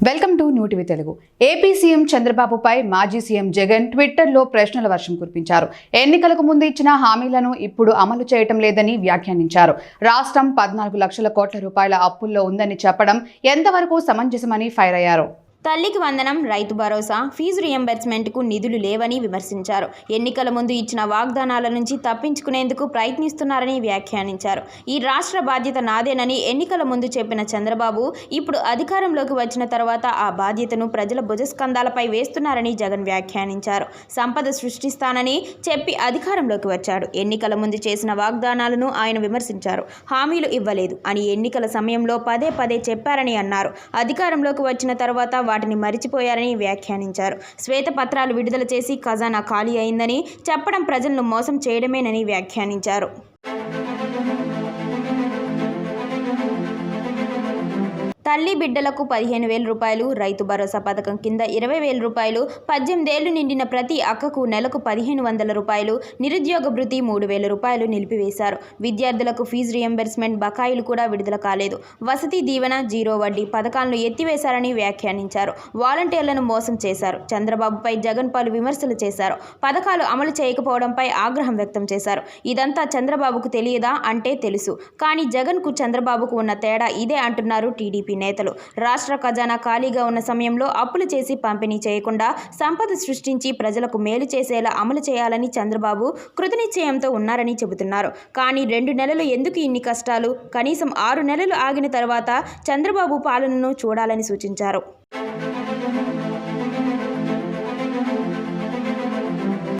Welcome to new TV Telugu. AP CM చంద్రబాబుపై మాజీ CM Jagan ట్విట్టర్లో ప్రశ్నల వర్షం కురిపించారు. ఎన్నికలకు ముందు ఇచ్చిన హామీలను ఇప్పుడు అమలు చేయటం లేదని వ్యాఖ్యానించారు. రాష్ట్రం 14 లక్షల కోట్ల రూపాయల అప్పుల్లో ఉందని చెప్పడం ఎంతవరకు సమంజసమని ఫైర్ అయ్యారు. తల్లికి వందనం, రైతు భరోసా, ఫీజు రియంబర్స్మెంట్కు నిధులు లేవని విమర్శించారు. ఎన్నికల ముందు ఇచ్చిన వాగ్దానాల నుంచి తప్పించుకునేందుకు ప్రయత్నిస్తున్నారని వ్యాఖ్యానించారు. ఈ రాష్ట్ర బాధ్యత నాదేనని ఎన్నికల ముందు చెప్పిన చంద్రబాబు ఇప్పుడు అధికారంలోకి వచ్చిన తర్వాత ఆ బాధ్యతను ప్రజల భుజస్కంధాలపై వేస్తున్నారని జగన్ వ్యాఖ్యానించారు. సంపద సృష్టిస్తానని చెప్పి అధికారంలోకి వచ్చాడు. ఎన్నికల ముందు చేసిన వాగ్దానాలను ఆయన విమర్శించారు. హామీలు ఇవ్వలేదు అని ఎన్నికల సమయంలో పదే పదే చెప్పారని అన్నారు. అధికారంలోకి వచ్చిన తర్వాత వాటిని మరిచిపోయారని వ్యాఖ్యానించారు. శ్వేతపత్రాలు విడుదల చేసి ఖజానా ఖాళీ అయిందని చెప్పడం ప్రజలను మోసం చేయడమేనని వ్యాఖ్యానించారు. తల్లి బిడ్డలకు 15,000 రూపాయలు, రైతు భరోసా పథకం కింద 20,000 రూపాయలు, 18 ఏళ్లు నిండిన ప్రతి అక్కకు నెలకు 1,500 రూపాయలు, నిరుద్యోగ భృతి 3,000 రూపాయలు నిలిపివేశారు. విద్యార్థులకు ఫీజు రియంబర్స్మెంట్ బకాయిలు కూడా విడుదల కాలేదు. వసతి దీవెన, జీరో వడ్డీ పథకాలను ఎత్తివేశారని వ్యాఖ్యానించారు. వాలంటీర్లను మోసం చేశారు. చంద్రబాబుపై జగన్ పలు విమర్శలు చేశారు. పథకాలు అమలు చేయకపోవడంపై ఆగ్రహం వ్యక్తం చేశారు. ఇదంతా చంద్రబాబుకు తెలియదా అంటే తెలుసు, కానీ జగన్కు చంద్రబాబుకు ఉన్న తేడా ఇదే అంటున్నారు టీడీపీ నేతలు. రాష్ట్ర ఖజానా ఖాళీగా ఉన్న సమయంలో అప్పులు చేసి పంపిణీ చేయకుండా సంపద సృష్టించి ప్రజలకు మేలు చేసేలా అమలు చేయాలని చంద్రబాబు కృతనిశ్చయంతో ఉన్నారని చెబుతున్నారు. కానీ 2 నెలలు ఎందుకు ఇన్ని కష్టాలు? కనీసం 6 నెలలు ఆగిన తర్వాత చంద్రబాబు పాలనను చూడాలని సూచించారు.